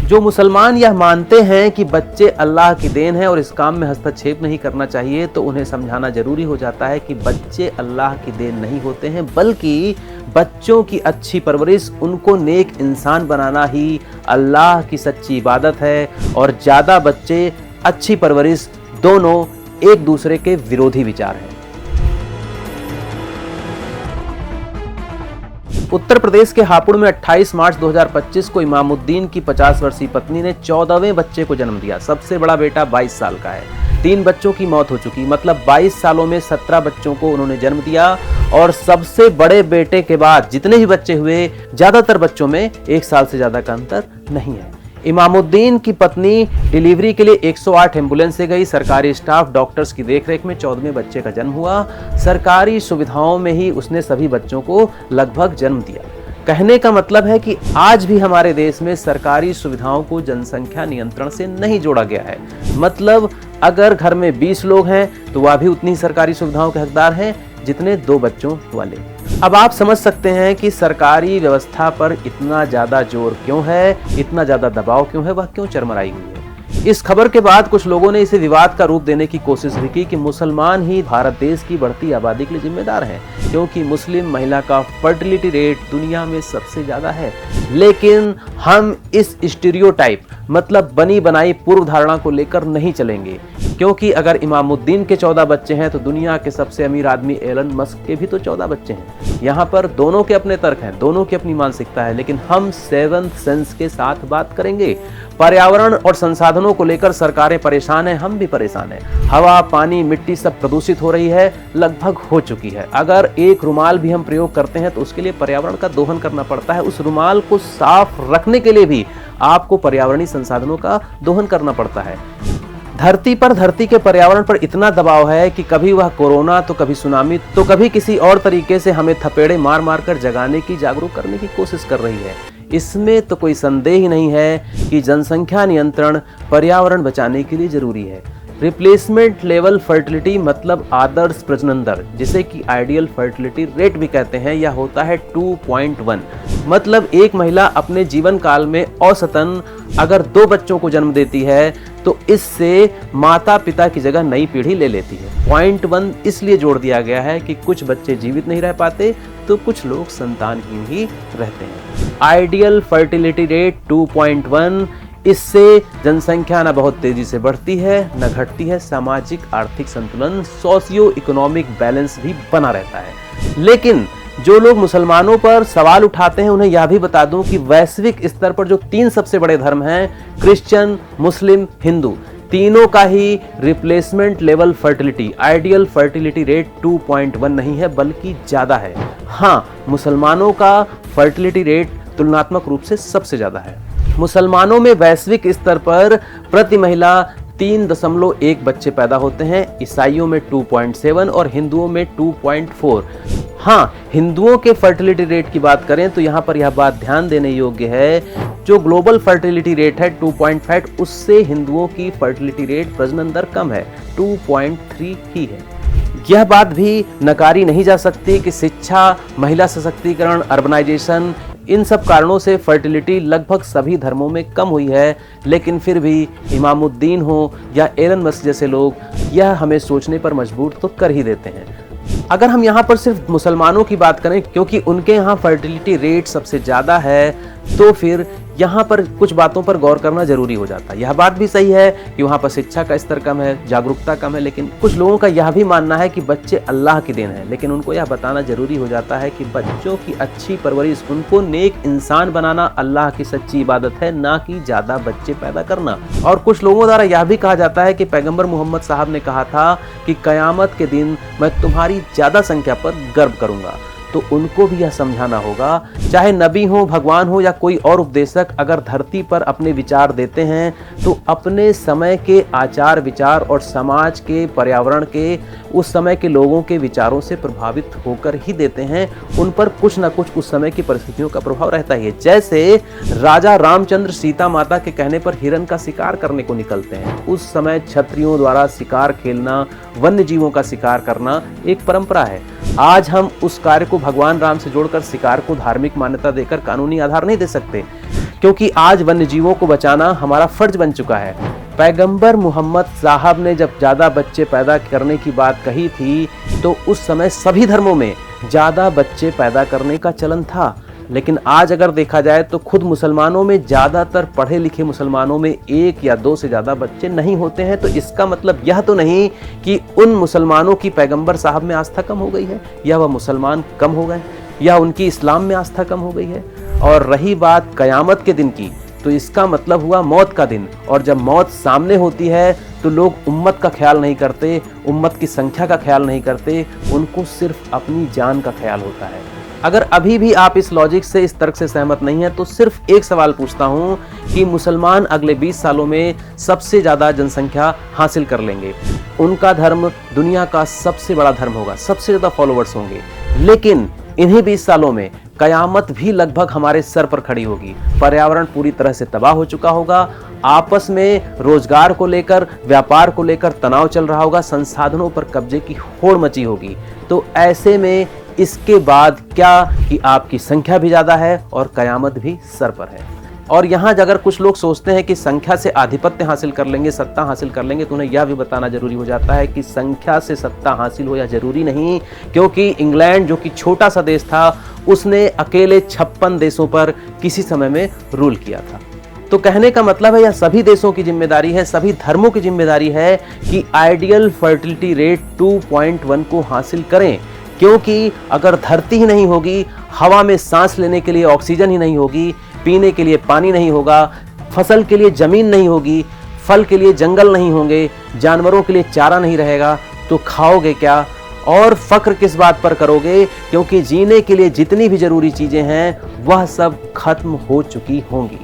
जो मुसलमान यह मानते हैं कि बच्चे अल्लाह की देन है और इस काम में हस्तक्षेप नहीं करना चाहिए, तो उन्हें समझाना जरूरी हो जाता है कि बच्चे अल्लाह की देन नहीं होते हैं, बल्कि बच्चों की अच्छी परवरिश, उनको नेक इंसान बनाना ही अल्लाह की सच्ची इबादत है। और ज़्यादा बच्चे, अच्छी परवरिश, दोनों एक दूसरे के विरोधी विचार हैं। उत्तर प्रदेश के हापुड़ में 28 मार्च 2025 को इमामुद्दीन की 50 वर्षीय पत्नी ने 14वें बच्चे को जन्म दिया। सबसे बड़ा बेटा 22 साल का है। 3 बच्चों की मौत हो चुकी, मतलब 22 सालों में 17 बच्चों को उन्होंने जन्म दिया। और सबसे बड़े बेटे के बाद जितने भी बच्चे हुए, ज्यादातर बच्चों में 1 साल से ज्यादा का अंतर नहीं है। इमामुद्दीन की पत्नी डिलीवरी के लिए 108 एम्बुलेंस से गई। सरकारी स्टाफ, डॉक्टर्स की देखरेख में 14वें बच्चे का जन्म हुआ। सरकारी सुविधाओं में ही उसने सभी बच्चों को लगभग जन्म दिया। कहने का मतलब है कि आज भी हमारे देश में सरकारी सुविधाओं को जनसंख्या नियंत्रण से नहीं जोड़ा गया है। मतलब अगर घर में 20 लोग हैं तो वह भी उतनी सरकारी सुविधाओं के हकदार हैं जितने 2 बच्चों वाले। अब आप समझ सकते हैं कि सरकारी व्यवस्था पर इतना ज्यादा जोर क्यों है, इतना ज्यादा दबाव क्यों है, वह क्यों चरमराई हुई है। इस खबर के बाद कुछ लोगों ने इसे विवाद का रूप देने की कोशिश भी की कि मुसलमान ही भारत देश की बढ़ती आबादी के लिए जिम्मेदार हैं, क्योंकि मुस्लिम महिला का फर्टिलिटी रेट दुनिया में सबसे ज्यादा है। लेकिन हम इस स्टीरियोटाइप, मतलब बनी बनाई पूर्व धारणा को लेकर नहीं चलेंगे, क्योंकि अगर इमामुद्दीन के 14 बच्चे हैं तो दुनिया के सबसे अमीर आदमी एलन मस्क के भी तो 14 बच्चे हैं। यहाँ पर दोनों के अपने तर्क हैं, दोनों की अपनी मानसिकता है, लेकिन हम 7th सेंस के साथ बात करेंगे। पर्यावरण और संसाधनों को लेकर सरकारें परेशान हैं, हम भी परेशान हैं। हवा, पानी, मिट्टी सब प्रदूषित हो रही है, लगभग हो चुकी है। अगर एक रुमाल भी हम प्रयोग करते हैं तो उसके लिए पर्यावरण का दोहन करना पड़ता है। उस रुमाल को साफ रखने के लिए भी आपको पर्यावरणीय संसाधनों का दोहन करना पड़ता है। धरती पर, धरती के पर्यावरण पर इतना दबाव है कि कभी वह कोरोना, तो कभी सुनामी, तो कभी किसी और तरीके से हमें थपेड़े मार मार कर जगाने की, जागरूक करने की कोशिश कर रही है। इसमें तो कोई संदेह ही नहीं है कि जनसंख्या नियंत्रण पर्यावरण बचाने के लिए जरूरी है। रिप्लेसमेंट लेवल फर्टिलिटी, मतलब आदर्श प्रजनन दर, जिसे कि आइडियल फर्टिलिटी रेट भी कहते हैं, यह होता है 2.1। मतलब एक महिला अपने जीवन काल में औसतन अगर 2 बच्चों को जन्म देती है तो इससे माता पिता की जगह नई पीढ़ी ले लेती है। 0.1 इसलिए जोड़ दिया गया है कि कुछ बच्चे जीवित नहीं रह पाते तो कुछ लोग संतानहीन ही रहते हैं। आइडियल फर्टिलिटी रेट 2.1, इससे जनसंख्या न बहुत तेजी से बढ़ती है न घटती है, सामाजिक आर्थिक संतुलन, सोशियो इकोनॉमिक बैलेंस भी बना रहता है। लेकिन जो लोग मुसलमानों पर सवाल उठाते हैं उन्हें यह भी बता दूं कि वैश्विक स्तर पर जो 3 सबसे बड़े धर्म हैं, क्रिश्चियन, मुस्लिम, हिंदू, तीनों का ही replacement level fertility, ideal fertility rate 2.1 नहीं है बल्कि ज्यादा है। हाँ, मुसलमानों का फर्टिलिटी रेट तुलनात्मक रूप से सबसे ज्यादा है। मुसलमानों में वैश्विक स्तर पर प्रति महिला 3.1 बच्चे पैदा होते हैं, ईसाइयों में 2.7 और हिंदुओं में 2.4। हाँ, हिंदुओं के फर्टिलिटी रेट की बात करें तो यहाँ पर यह बात ध्यान देने योग्य है, जो ग्लोबल फर्टिलिटी रेट है 2.5, उससे हिंदुओं की फर्टिलिटी रेट, प्रजनन दर कम है, 2.3 ही है। यह बात भी नकारी नहीं जा सकती कि शिक्षा, महिला सशक्तिकरण, अर्बनाइजेशन, इन सब कारणों से फर्टिलिटी लगभग सभी धर्मों में कम हुई है। लेकिन फिर भी इमामुद्दीन हो या एलन मस्क जैसे लोग यह हमें सोचने पर मजबूर तो कर ही देते हैं। अगर हम यहाँ पर सिर्फ मुसलमानों की बात करें, क्योंकि उनके यहाँ फर्टिलिटी रेट सबसे ज़्यादा है, तो फिर यहाँ पर कुछ बातों पर गौर करना जरूरी हो जाता है। यह बात भी सही है कि वहाँ पर शिक्षा का स्तर कम है, जागरूकता कम है, लेकिन कुछ लोगों का यह भी मानना है कि बच्चे अल्लाह की देन है। लेकिन उनको यह बताना जरूरी हो जाता है कि बच्चों की अच्छी परवरिश, उनको नेक इंसान बनाना अल्लाह की सच्ची इबादत है, ना कि ज़्यादा बच्चे पैदा करना। और कुछ लोगों द्वारा यह भी कहा जाता है कि पैगंबर मोहम्मद साहब ने कहा था कि क़यामत के दिन मैं तुम्हारी ज़्यादा संख्या पर गर्व करूँगा। तो उनको भी यह समझाना होगा, चाहे नबी हो, भगवान हो या कोई और उपदेशक, अगर धरती पर अपने विचार देते हैं तो अपने समय के आचार विचार और समाज के, पर्यावरण के, उस समय के लोगों के विचारों से प्रभावित होकर ही देते हैं। उन पर कुछ न कुछ उस समय की परिस्थितियों का प्रभाव रहता ही है। जैसे राजा रामचंद्र सीता माता के कहने पर हिरण का शिकार करने को निकलते हैं। उस समय क्षत्रियों द्वारा शिकार खेलना, वन्य जीवों का शिकार करना एक परंपरा है। आज हम उस कार्य को भगवान राम से जोड़कर शिकार को धार्मिक मान्यता देकर कानूनी आधार नहीं दे सकते, क्योंकि आज वन्य जीवों को बचाना हमारा फर्ज बन चुका है। पैगंबर मोहम्मद साहब ने जब ज़्यादा बच्चे पैदा करने की बात कही थी तो उस समय सभी धर्मों में ज़्यादा बच्चे पैदा करने का चलन था। लेकिन आज अगर देखा जाए तो खुद मुसलमानों में ज़्यादातर पढ़े लिखे मुसलमानों में 1 या 2 से ज़्यादा बच्चे नहीं होते हैं। तो इसका मतलब यह तो नहीं कि उन मुसलमानों की पैगंबर साहब में आस्था कम हो गई है या वह मुसलमान कम हो गए या उनकी इस्लाम में आस्था कम हो गई है। और रही बात क़यामत के दिन की, तो इसका मतलब हुआ मौत का दिन। और जब मौत सामने होती है तो लोग उम्मत का ख्याल नहीं करते, उम्मत की संख्या का ख्याल नहीं करते, उनको सिर्फ अपनी जान का ख्याल होता है। अगर अभी भी आप इस लॉजिक से, इस तर्क से सहमत नहीं हैं तो सिर्फ एक सवाल पूछता हूं कि मुसलमान अगले 20 सालों में सबसे ज़्यादा जनसंख्या हासिल कर लेंगे, उनका धर्म दुनिया का सबसे बड़ा धर्म होगा, सबसे ज़्यादा फॉलोअर्स होंगे, लेकिन इन्हीं 20 सालों में कयामत भी लगभग हमारे सर पर खड़ी होगी। पर्यावरण पूरी तरह से तबाह हो चुका होगा, आपस में रोजगार को लेकर, व्यापार को लेकर तनाव चल रहा होगा, संसाधनों पर कब्जे की होड़ मची होगी। तो ऐसे में इसके बाद क्या कि आपकी संख्या भी ज़्यादा है और कयामत भी सर पर है। और यहाँ अगर कुछ लोग सोचते हैं कि संख्या से आधिपत्य हासिल कर लेंगे, सत्ता हासिल कर लेंगे, तो उन्हें यह भी बताना जरूरी हो जाता है कि संख्या से सत्ता हासिल हो या जरूरी नहीं, क्योंकि इंग्लैंड जो कि छोटा सा देश था उसने अकेले 56 देशों पर किसी समय में रूल किया था। तो कहने का मतलब है यह सभी देशों की जिम्मेदारी है, सभी धर्मों की जिम्मेदारी है कि आइडियल फर्टिलिटी रेट 2.1 को हासिल करें, क्योंकि अगर धरती ही नहीं होगी, हवा में सांस लेने के लिए ऑक्सीजन ही नहीं होगी, पीने के लिए पानी नहीं होगा, फसल के लिए जमीन नहीं होगी, फल के लिए जंगल नहीं होंगे, जानवरों के लिए चारा नहीं रहेगा, तो खाओगे क्या और फक्र किस बात पर करोगे? क्योंकि जीने के लिए जितनी भी जरूरी चीजें हैं वह सब खत्म हो चुकी होंगी।